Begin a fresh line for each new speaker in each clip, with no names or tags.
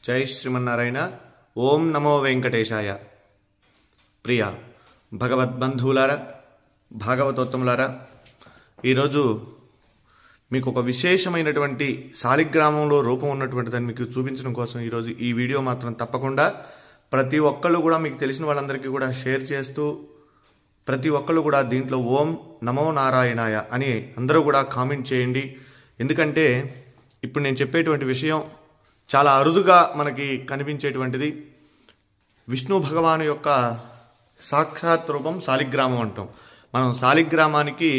జై శ్రీమన్నారాయణ. ఓం నమో వెంకటేశాయ. ప్రియ భగవద్బంధువులారా, భాగవతోత్తములారా, ఈరోజు మీకు ఒక విశేషమైనటువంటి శాలిగ్రామంలో రూపం ఉన్నటువంటి దాన్ని మీకు చూపించడం కోసం ఈరోజు ఈ వీడియో మాత్రం తప్పకుండా ప్రతి ఒక్కళ్ళు కూడా మీకు తెలిసిన వాళ్ళందరికీ కూడా షేర్ చేస్తూ ప్రతి ఒక్కళ్ళు కూడా దీంట్లో ఓం నమో నారాయణాయ అని అందరూ కూడా కామెంట్ చేయండి. ఎందుకంటే ఇప్పుడు నేను చెప్పేటువంటి విషయం చాలా అరుదుగా మనకి కనిపించేటువంటిది. విష్ణు భగవాను యొక్క సాక్షాత్ రూపం శాలిగ్రామం అంటాం. మనం శాలిగ్రామానికి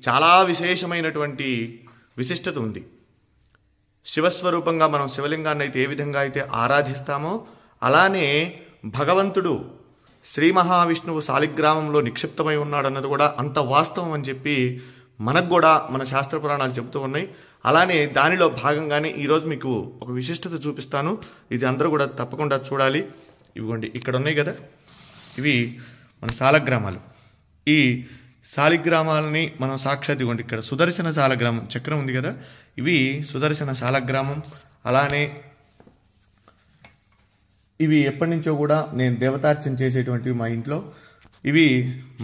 చాలా విశేషమైనటువంటి విశిష్టత ఉంది. శివస్వరూపంగా మనం శివలింగాన్ని అయితే ఏ విధంగా అయితే ఆరాధిస్తామో అలానే భగవంతుడు శ్రీ మహావిష్ణువు శాలిగ్రామంలో నిక్షిప్తమై ఉన్నాడన్నది కూడా అంత వాస్తవం అని చెప్పి మనకు కూడా మన శాస్త్ర పురాణాలు చెబుతూ ఉన్నాయి. అలానే దానిలో భాగంగానే ఈరోజు మీకు ఒక విశిష్టత చూపిస్తాను. ఇది అందరూ కూడా తప్పకుండా చూడాలి. ఇవిగోండి ఇక్కడ ఉన్నాయి కదా, ఇవి మన శాలగ్రామాలు. ఈ శాలిగ్రామాలని మనం సాక్షాత్ ఇవ్వండి. ఇక్కడ సుదర్శన శాలగ్రామం చక్రం ఉంది కదా, ఇవి సుదర్శన శాలగ్రామం. అలానే ఇవి ఎప్పటి నుంచో కూడా నేను దేవతార్చన చేసేటువంటివి మా ఇంట్లో. ఇవి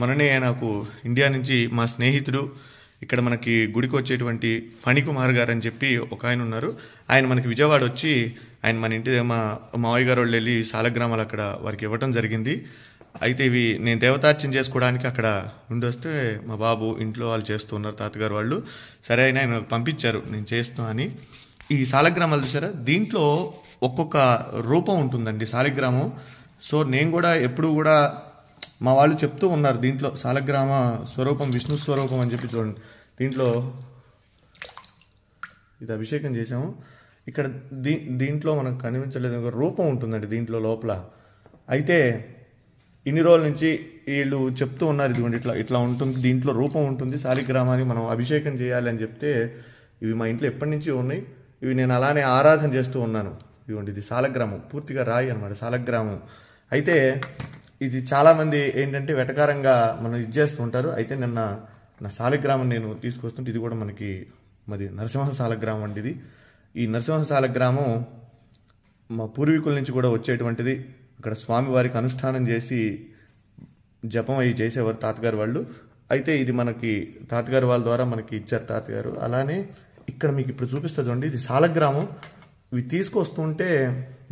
మొన్ననే నాకు ఇండియా నుంచి మా స్నేహితుడు ఇక్కడ మనకి గుడికి వచ్చేటువంటి ఫణికుమార్ గారు అని చెప్పి ఒక ఆయన ఉన్నారు. ఆయన మనకి విజయవాడ వచ్చి ఆయన మన ఇంటి మా మావయ్య గారు వాళ్ళు వెళ్ళి శాలగ్రామాలు అక్కడ వారికి ఇవ్వటం జరిగింది. అయితే ఇవి నేను దేవతార్చన చేసుకోవడానికి అక్కడ ఉండి వస్తే మా బాబు ఇంట్లో వాళ్ళు చేస్తూ ఉన్నారు, తాతగారు వాళ్ళు. సరే అయినా ఆయన పంపించారు నేను చేస్తున్నా అని. ఈ శాలగ్రామాలు చూసారా, దీంట్లో ఒక్కొక్క రూపం ఉంటుందండి శాలిగ్రామం. సో నేను కూడా ఎప్పుడు కూడా మా వాళ్ళు చెప్తూ ఉన్నారు దీంట్లో శాలగ్రామ స్వరూపం విష్ణు స్వరూపం అని చెప్పి. చూడండి దీంట్లో ఇది అభిషేకం చేసాము. ఇక్కడ దీంట్లో మనకు కనిపించలేదు, ఒక రూపం ఉంటుందండి దీంట్లో లోపల. అయితే ఇన్ని రోజుల నుంచి వీళ్ళు చెప్తూ ఉన్నారు ఇదిగోండి ఇట్లా ఇట్లా ఉంటుంది, దీంట్లో రూపం ఉంటుంది, శాలిగ్రామాన్ని మనం అభిషేకం చేయాలి అని చెప్తే ఇవి మా ఇంట్లో ఎప్పటి నుంచి ఉన్నాయి. ఇవి నేను అలానే ఆరాధన చేస్తూ ఉన్నాను. ఇదిగోండి ఇది శాలగ్రామం, పూర్తిగా రాయి అనమాట శాలగ్రామం. అయితే ఇది చాలామంది ఏంటంటే వెటకారంగా మనం ఇది చేస్తూ ఉంటారు. అయితే నిన్న నా శాలిగ్రామం నేను తీసుకొస్తుంటే ఇది కూడా మనకి మాది నరసింహ శాలగ్రామం అండి. ఇది ఈ నరసింహ శాలగ్రామం మా పూర్వీకుల నుంచి కూడా వచ్చేటువంటిది. అక్కడ స్వామివారికి అనుష్ఠానం చేసి జపం అవి చేసేవారు తాతగారు వాళ్ళు. అయితే ఇది మనకి తాతగారు వాళ్ళ ద్వారా మనకి ఇచ్చారు తాతగారు. అలానే ఇక్కడ మీకు ఇప్పుడు చూపిస్తా చూడండి, ఇది శాలగ్రామం. ఇవి తీసుకొస్తుంటే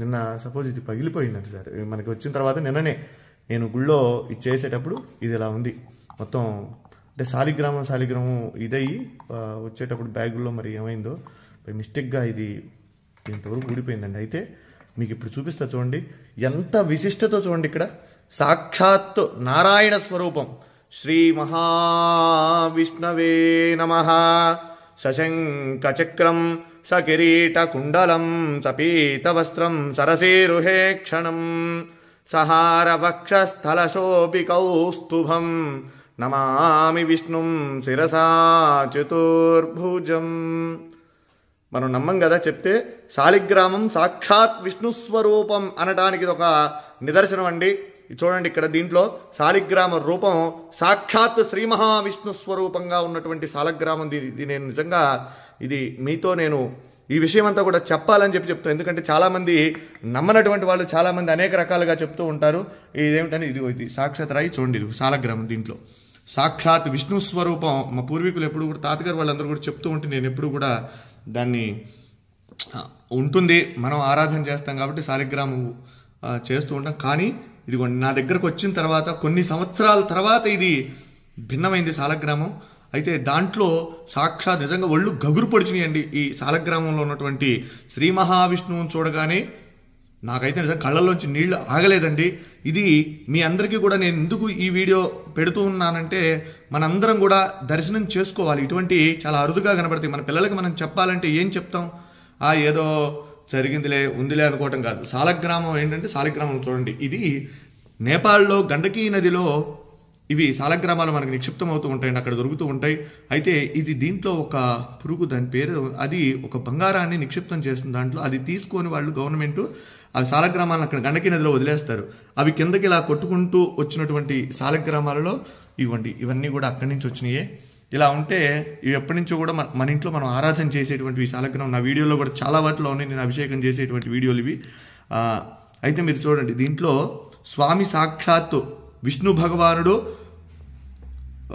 నిన్న సపోజ్ ఇది పగిలిపోయిందండి సార్. మనకి వచ్చిన తర్వాత నిన్ననే నేను గుళ్ళో ఇది చేసేటప్పుడు ఇది ఇలా ఉంది మొత్తం. అంటే శాలిగ్రామం ఇదయ్యి వచ్చేటప్పుడు బ్యాగుల్లో మరి ఏమైందో మిస్టేక్గా ఇది ఇంతవరకు ఊడిపోయిందండి. అయితే మీకు ఇప్పుడు చూపిస్తా చూడండి ఎంత విశిష్టతో చూడండి. ఇక్కడ సాక్షాత్ నారాయణ స్వరూపం. శ్రీ మహావిష్ణవే నమః. శశంక చక్రం సకిరీట కుండలం సపీత వస్త్రం సరసేరుహే క్షణం సహార వక్షస్థలశోభి కౌస్తుభం నమామి విష్ణుం శిరసా చతుర్భుజం. మనం నమ్మం కదా చెప్తే. శాలిగ్రామం సాక్షాత్ విష్ణు స్వరూపం అనడానికి ఇది ఒక నిదర్శనం అండి. చూడండి ఇక్కడ దీంట్లో శాలిగ్రామ రూపం సాక్షాత్ శ్రీ మహావిష్ణు స్వరూపంగా ఉన్నటువంటి శాలగ్రామం. ఇది నేను నిజంగా ఇది మీతో నేను ఈ విషయం అంతా కూడా చెప్పాలని చెప్పి చెప్తాను. ఎందుకంటే చాలామంది నమ్మనటువంటి వాళ్ళు చాలామంది అనేక రకాలుగా చెప్తూ ఉంటారు. ఇదేమిటని ఇది సాక్షాత్ రాయి చూడండి, ఇది శాలగ్రామం. దీంట్లో సాక్షాత్ విష్ణు స్వరూపం. మా పూర్వీకులు ఎప్పుడు కూడా తాతగారు వాళ్ళందరూ కూడా చెప్తూ ఉంటే నేను ఎప్పుడు కూడా దాన్ని ఉంటుంది, మనం ఆరాధన చేస్తాం కాబట్టి శాలిగ్రామం చేస్తూ ఉంటాం. కానీ ఇదిగోండి నా దగ్గరకు వచ్చిన తర్వాత కొన్ని సంవత్సరాల తర్వాత ఇది భిన్నమైంది శాలగ్రామం. అయితే దాంట్లో సాక్షాత్ నిజంగా ఒళ్ళు గగురు పొడిచినాయండి. ఈ శాలగ్రామంలో ఉన్నటువంటి శ్రీ మహావిష్ణువుని చూడగానే నాకైతే నిజంగా కళ్ళల్లోంచి నీళ్లు ఆగలేదండి. ఇది మీ అందరికీ కూడా నేను ఎందుకు ఈ వీడియో పెడుతూ ఉన్నానంటే మనందరం కూడా దర్శనం చేసుకోవాలి. ఇటువంటి చాలా అరుదుగా కనబడతాయి. మన పిల్లలకి మనం చెప్పాలంటే ఏం చెప్తాం, ఏదో జరిగిందిలే ఉందిలే అనుకోవటం కాదు. శాలగ్రామం ఏంటంటే శాలిగ్రామం చూడండి, ఇది నేపాల్లో గండకీ నదిలో ఇవి శాలగ్రామాలు మనకు నిక్షిప్తం అవుతూ ఉంటాయండి, అక్కడ దొరుకుతూ ఉంటాయి. అయితే ఇది దీంట్లో ఒక పురుగు, దాని పేరు, అది ఒక బంగారాన్ని నిక్షిప్తం చేస్తుంది దాంట్లో. అది తీసుకొని వాళ్ళు గవర్నమెంట్ అవి శాలగ్రామాలను అక్కడ గండకీ నదిలో వదిలేస్తారు. అవి కిందకి ఇలా కొట్టుకుంటూ వచ్చినటువంటి శాలగ్రామాలలో ఇవన్నీ కూడా అక్కడి నుంచి వచ్చినాయే. ఇలా ఉంటే ఇవి ఎప్పటి నుంచో కూడా మన ఇంట్లో మనం ఆరాధన చేసేటువంటి శాలగ్రామం. నా వీడియోలో కూడా చాలా వాటిలో ఉన్నాయి నేను అభిషేకం చేసేటువంటి వీడియోలు ఇవి. అయితే మీరు చూడండి, దీంట్లో స్వామి సాక్షాత్తు విష్ణు భగవానుడు,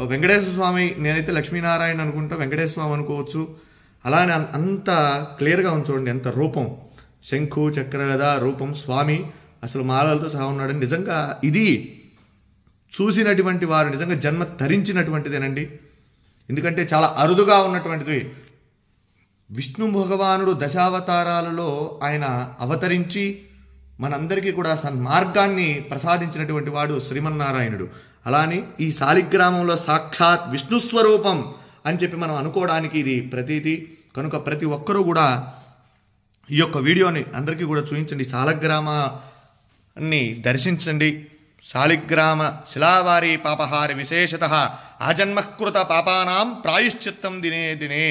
వెంకటేశ్వర స్వామి, నేనైతే లక్ష్మీనారాయణ అనుకుంటా, వెంకటేశ్వర స్వామి అనుకోవచ్చు. అలానే అంత క్లియర్గా ఉంది చూడండి, ఎంత రూపం, శంఖు చక్రగద రూపం, స్వామి అసలు మాలలతో సహా ఉన్నాడని. నిజంగా ఇది చూసినటువంటి వారు నిజంగా జన్మ ధరించినటువంటిదేనండి. ఎందుకంటే చాలా అరుదుగా ఉన్నటువంటిది. విష్ణు భగవానుడు దశావతారాలలో ఆయన అవతరించి మనందరికీ కూడా సన్మార్గాన్ని ప్రసాదించినటువంటి వాడు శ్రీమన్నారాయణుడు. అలానే ఈ శాలిగ్రామంలో సాక్షాత్ విష్ణుస్వరూపం అని చెప్పి మనం అనుకోవడానికి ఇది ప్రతీతి. కనుక ప్రతి ఒక్కరూ కూడా ఈ యొక్క వీడియోని అందరికీ కూడా చూపించండి, శాలగ్రామాన్ని దర్శించండి. శాలిగ్రామ శిలావారి పాపహారి విశేషత ఆజన్మకృత పాపానాం ప్రాయశ్చిత్తం దినే దినే.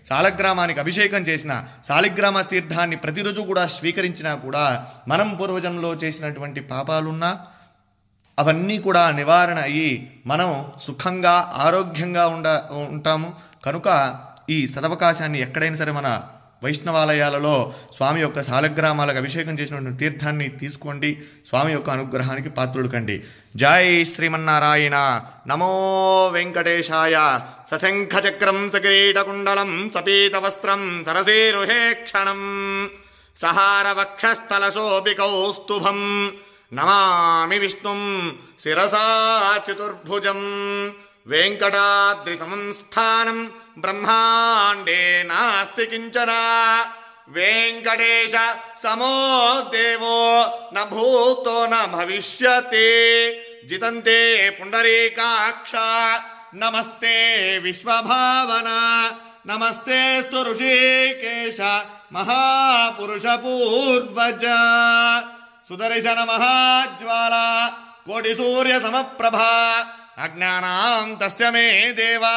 శాలగ్రామానికి అభిషేకం చేసిన, శాలిగ్రామ తీర్థాన్ని ప్రతిరోజు కూడా స్వీకరించినా కూడా మనం పూర్వజన్మలో చేసినటువంటి పాపాలున్నా అవన్నీ కూడా నివారణ అయ్యి మనం సుఖంగా ఆరోగ్యంగా ఉంటాము. కనుక ఈ సదవకాశాన్ని ఎక్కడైనా సరే మన వైష్ణవాలయాలలో స్వామి యొక్క శాలగ్రామాలకు అభిషేకం చేసినటువంటి తీర్థాన్ని తీసుకోండి. స్వామి యొక్క అనుగ్రహానికి పాత్రులు కండి. జై శ్రీమన్నారాయణ. నమో వెంకటేశాయ. సశంఖచక్రం సకిరీటకుండలం సపీతవస్త్రం సరసీరుహేక్షణం సహారవక్షస్థలశోభికౌస్తుభం నమామి విష్ణుం శిరసా చతుర్భుజం. వెంకటాద్రి సంస్థానం బ్రహ్మాండే నాస్తి కించన. వెంకటేశ సమో దేవో న భూతో న భవిష్యతి. జితంతే పుండరీకాక్ష నమస్తే విశ్వభావన. నమస్తే ఋషికేశ మహాపురుష పూర్వజ. సుదర్శన మహాజ్వాల కోటి సూర్య సమప్రభా. అజ్ఞానాం తస్య మే దేవా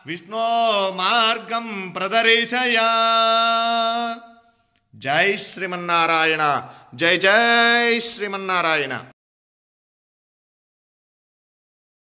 విష్ణో మార్గం ప్రదర్శయ. జై శ్రీమన్నారాయణ. జై జై శ్రీమన్నారాయణ.